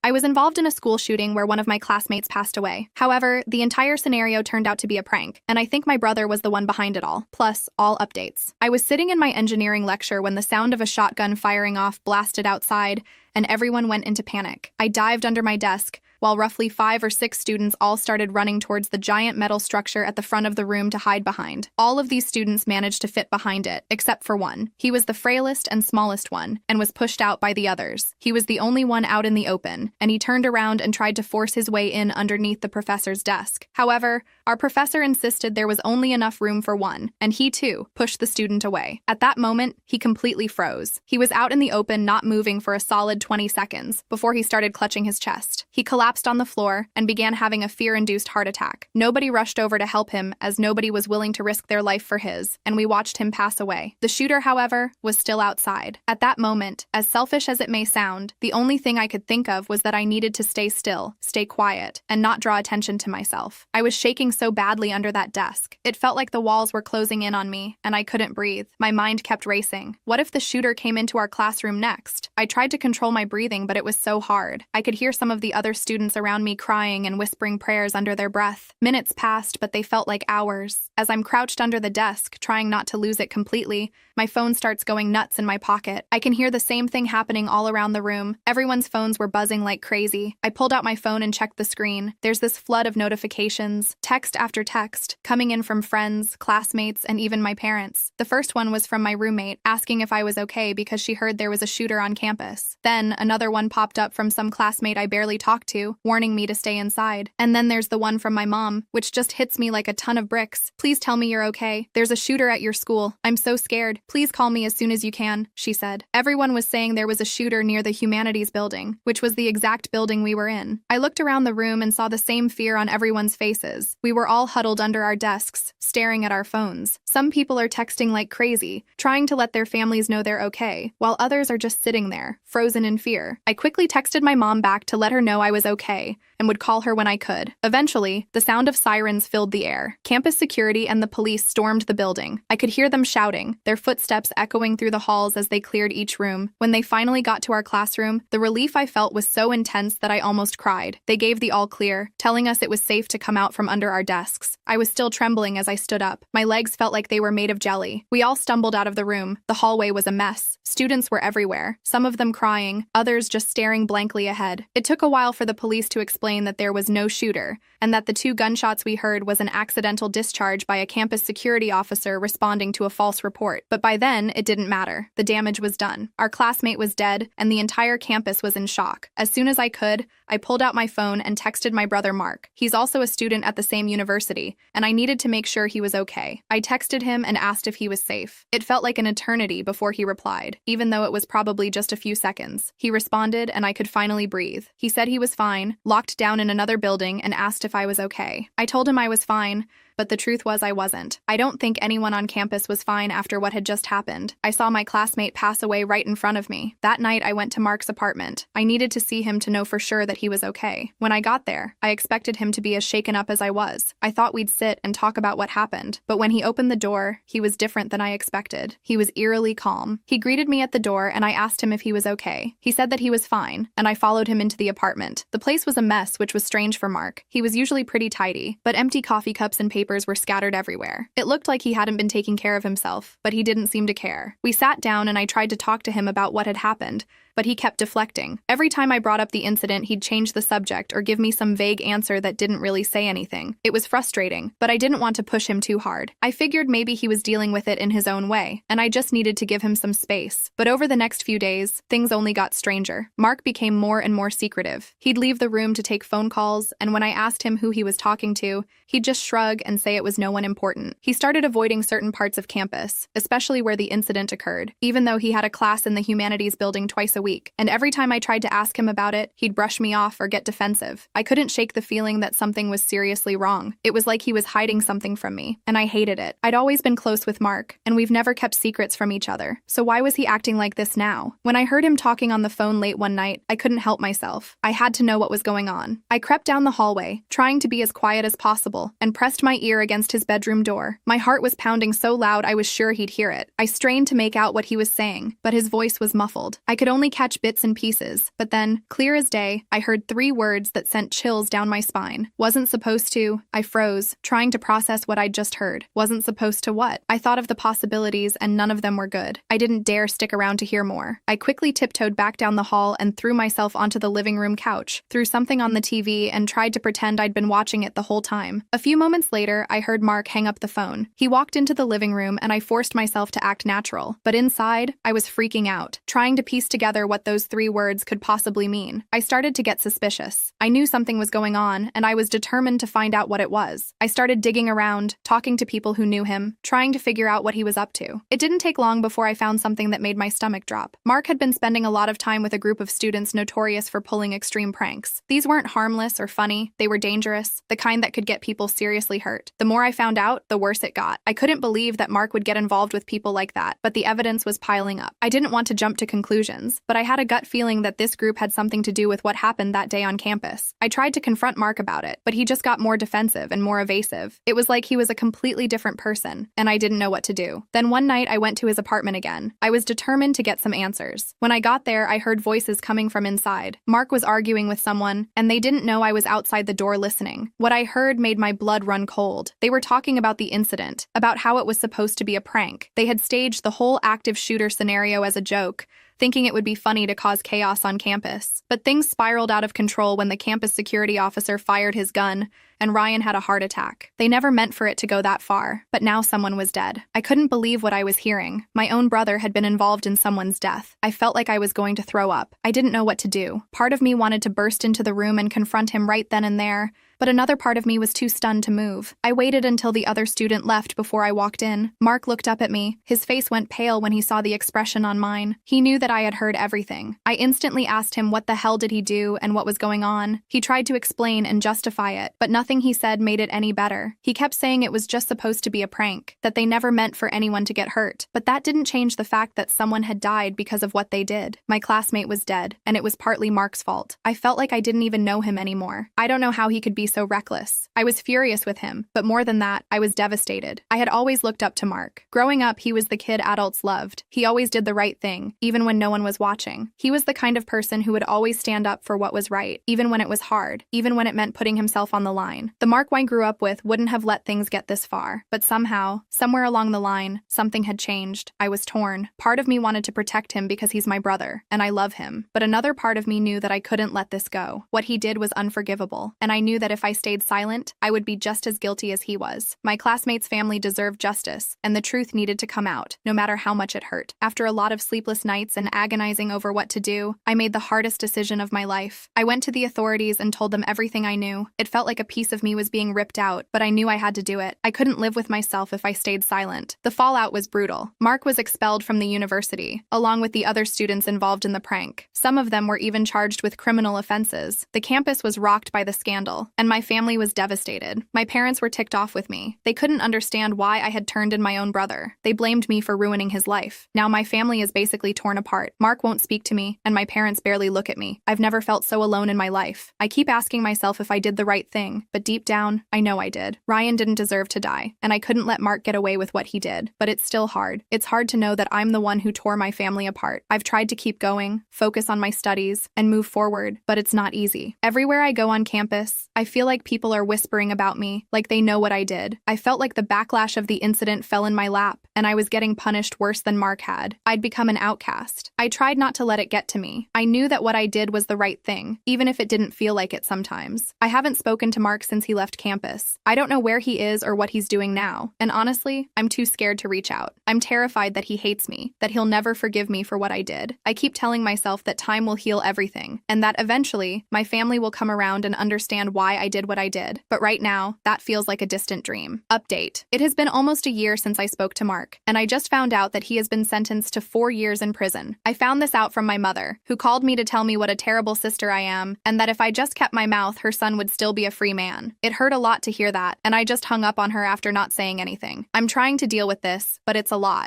I was involved in a school shooting where one of my classmates passed away. However, the entire scenario turned out to be a prank, and I think my brother was the one behind it all. Plus, all updates. I was sitting in my engineering lecture when the sound of a shotgun firing off blasted outside, and everyone went into panic. I dived under my desk, while roughly 5 or 6 students all started running towards the giant metal structure at the front of the room to hide behind. All of these students managed to fit behind it, except for one. He was the frailest and smallest one, and was pushed out by the others. He was the only one out in the open, and he turned around and tried to force his way in underneath the professor's desk. However, our professor insisted there was only enough room for one, and he too pushed the student away. At that moment, he completely froze. He was out in the open, not moving for a solid 20 seconds, before he started clutching his chest. He collapsed on the floor and began having a fear-induced heart attack. Nobody rushed over to help him, as nobody was willing to risk their life for his, and we watched him pass away. The shooter, however, was still outside. At that moment, as selfish as it may sound, the only thing I could think of was that I needed to stay still, stay quiet, and not draw attention to myself. I was shaking so badly under that desk. It felt like the walls were closing in on me, and I couldn't breathe. My mind kept racing. What if the shooter came into our classroom next? I tried to control my breathing, but it was so hard. I could hear some of the other students around me crying and whispering prayers under their breath. Minutes passed, but they felt like hours. As I'm crouched under the desk, trying not to lose it completely, my phone starts going nuts in my pocket. I can hear the same thing happening all around the room. Everyone's phones were buzzing like crazy. I pulled out my phone and checked the screen. There's this flood of notifications, text after text, coming in from friends, classmates, and even my parents. The first one was from my roommate, asking if I was okay because she heard there was a shooter on campus. Then, another one popped up from some classmate I barely talked to, warning me to stay inside. And then there's the one from my mom, which just hits me like a ton of bricks. Please tell me you're okay. There's a shooter at your school. I'm so scared. Please call me as soon as you can, she said. Everyone was saying there was a shooter near the Humanities building, which was the exact building we were in. I looked around the room and saw the same fear on everyone's faces. We were all huddled under our desks, staring at our phones. Some people are texting like crazy, trying to let their families know they're okay, while others are just sitting there, frozen in fear. I quickly texted my mom back to let her know I was okay, and would call her when I could. Eventually, the sound of sirens filled the air. Campus security and the police stormed the building. I could hear them shouting, their footsteps echoing through the halls as they cleared each room. When they finally got to our classroom, the relief I felt was so intense that I almost cried. They gave the all clear, telling us it was safe to come out from under our desks. I was still trembling as I stood up. My legs felt like they were made of jelly. We all stumbled out of the room. The hallway was a mess. Students were everywhere, some of them crying, others just staring blankly ahead. It took a while for the police to explain that there was no shooter, and that the 2 gunshots we heard was an accidental discharge by a campus security officer responding to a false report. But by then, it didn't matter. The damage was done. Our classmate was dead, and the entire campus was in shock. As soon as I could, I pulled out my phone and texted my brother Mark. He's also a student at the same university, and I needed to make sure he was okay. I texted him and asked if he was safe. It felt like an eternity before he replied, even though it was probably just a few seconds. He responded, and I could finally breathe. He said he was fine, locked down in another building, and asked if I was okay. I told him I was fine, but the truth was I wasn't. I don't think anyone on campus was fine after what had just happened. I saw my classmate pass away right in front of me. That night, I went to Mark's apartment. I needed to see him to know for sure that he was okay. When I got there, I expected him to be as shaken up as I was. I thought we'd sit and talk about what happened, but when he opened the door, he was different than I expected. He was eerily calm. He greeted me at the door, and I asked him if he was okay. He said that he was fine, and I followed him into the apartment. The place was a mess, which was strange for Mark. He was usually pretty tidy, but empty coffee cups and papers were scattered everywhere. It looked like he hadn't been taking care of himself, but he didn't seem to care. We sat down and I tried to talk to him about what had happened, but he kept deflecting. Every time I brought up the incident, he'd change the subject or give me some vague answer that didn't really say anything. It was frustrating, but I didn't want to push him too hard. I figured maybe he was dealing with it in his own way, and I just needed to give him some space. But over the next few days, things only got stranger. Mark became more and more secretive. He'd leave the room to take phone calls, and when I asked him who he was talking to, he'd just shrug and say it was no one important. He started avoiding certain parts of campus, especially where the incident occurred, even though he had a class in the Humanities building twice a week, and every time I tried to ask him about it, he'd brush me off or get defensive. I couldn't shake the feeling that something was seriously wrong. It was like he was hiding something from me, and I hated it. I'd always been close with Mark, and we've never kept secrets from each other, so why was he acting like this now? When I heard him talking on the phone late one night, I couldn't help myself. I had to know what was going on. I crept down the hallway, trying to be as quiet as possible, and pressed my ear against his bedroom door. My heart was pounding so loud I was sure he'd hear it. I strained to make out what he was saying, but his voice was muffled. I could only catch bits and pieces, but then, clear as day, I heard 3 words that sent chills down my spine. Wasn't supposed to. I froze, trying to process what I'd just heard. Wasn't supposed to what? I thought of the possibilities and none of them were good. I didn't dare stick around to hear more. I quickly tiptoed back down the hall and threw myself onto the living room couch, threw something on the TV and tried to pretend I'd been watching it the whole time. A few moments later, I heard Mark hang up the phone. He walked into the living room and I forced myself to act natural. But inside, I was freaking out, trying to piece together what those 3 words could possibly mean. I started to get suspicious. I knew something was going on, and I was determined to find out what it was. I started digging around, talking to people who knew him, trying to figure out what he was up to. It didn't take long before I found something that made my stomach drop. Mark had been spending a lot of time with a group of students notorious for pulling extreme pranks. These weren't harmless or funny, they were dangerous, the kind that could get people seriously hurt. The more I found out, the worse it got. I couldn't believe that Mark would get involved with people like that, but the evidence was piling up. I didn't want to jump to conclusions, but I had a gut feeling that this group had something to do with what happened that day on campus. I tried to confront Mark about it, but he just got more defensive and more evasive. It was like he was a completely different person, and I didn't know what to do. Then one night I went to his apartment again. I was determined to get some answers. When I got there, I heard voices coming from inside. Mark was arguing with someone, and they didn't know I was outside the door listening. What I heard made my blood run cold. They were talking about the incident, about how it was supposed to be a prank. They had staged the whole active shooter scenario as a joke, thinking it would be funny to cause chaos on campus. But things spiraled out of control when the campus security officer fired his gun, and Ryan had a heart attack. They never meant for it to go that far, but now someone was dead. I couldn't believe what I was hearing. My own brother had been involved in someone's death. I felt like I was going to throw up. I didn't know what to do. Part of me wanted to burst into the room and confront him right then and there, but another part of me was too stunned to move. I waited until the other student left before I walked in. Mark looked up at me. His face went pale when he saw the expression on mine. He knew that I had heard everything. I instantly asked him what the hell did he do and what was going on. He tried to explain and justify it, but nothing he said made it any better. He kept saying it was just supposed to be a prank, that they never meant for anyone to get hurt. But that didn't change the fact that someone had died because of what they did. My classmate was dead, and it was partly Mark's fault. I felt like I didn't even know him anymore. I don't know how he could be so reckless. I was furious with him, but more than that, I was devastated. I had always looked up to Mark. Growing up, he was the kid adults loved. He always did the right thing, even when no one was watching. He was the kind of person who would always stand up for what was right, even when it was hard, even when it meant putting himself on the line. The Mark I grew up with wouldn't have let things get this far, but somehow, somewhere along the line, something had changed. I was torn. Part of me wanted to protect him because he's my brother, and I love him, but another part of me knew that I couldn't let this go. What he did was unforgivable, and I knew that if I stayed silent, I would be just as guilty as he was. My classmate's family deserved justice, and the truth needed to come out, no matter how much it hurt. After a lot of sleepless nights and agonizing over what to do, I made the hardest decision of my life. I went to the authorities and told them everything I knew. It felt like a piece of me was being ripped out, but I knew I had to do it. I couldn't live with myself if I stayed silent. The fallout was brutal. Mark was expelled from the university, along with the other students involved in the prank. Some of them were even charged with criminal offenses. The campus was rocked by the scandal, and my family was devastated. My parents were ticked off with me. They couldn't understand why I had turned in my own brother. They blamed me for ruining his life. Now my family is basically torn apart. Mark won't speak to me, and my parents barely look at me. I've never felt so alone in my life. I keep asking myself if I did the right thing, but deep down, I know I did. Ryan didn't deserve to die, and I couldn't let Mark get away with what he did. But it's still hard. It's hard to know that I'm the one who tore my family apart. I've tried to keep going, focus on my studies, and move forward, but it's not easy. Everywhere I go on campus, I feel like people are whispering about me, like they know what I did. I felt like the backlash of the incident fell in my lap, and I was getting punished worse than Mark had. I'd become an outcast. I tried not to let it get to me. I knew that what I did was the right thing, even if it didn't feel like it sometimes. I haven't spoken to Mark since he left campus. I don't know where he is or what he's doing now, and honestly, I'm too scared to reach out. I'm terrified that he hates me, that he'll never forgive me for what I did. I keep telling myself that time will heal everything, and that eventually, my family will come around and understand why I did what I did. But right now, that feels like a distant dream. Update. It has been almost a year since I spoke to Mark, and I just found out that he has been sentenced to 4 years in prison. I found this out from my mother, who called me to tell me what a terrible sister I am, and that if I just kept my mouth, her son would still be a free man. It hurt a lot to hear that, and I just hung up on her after not saying anything. I'm trying to deal with this, but it's a lot.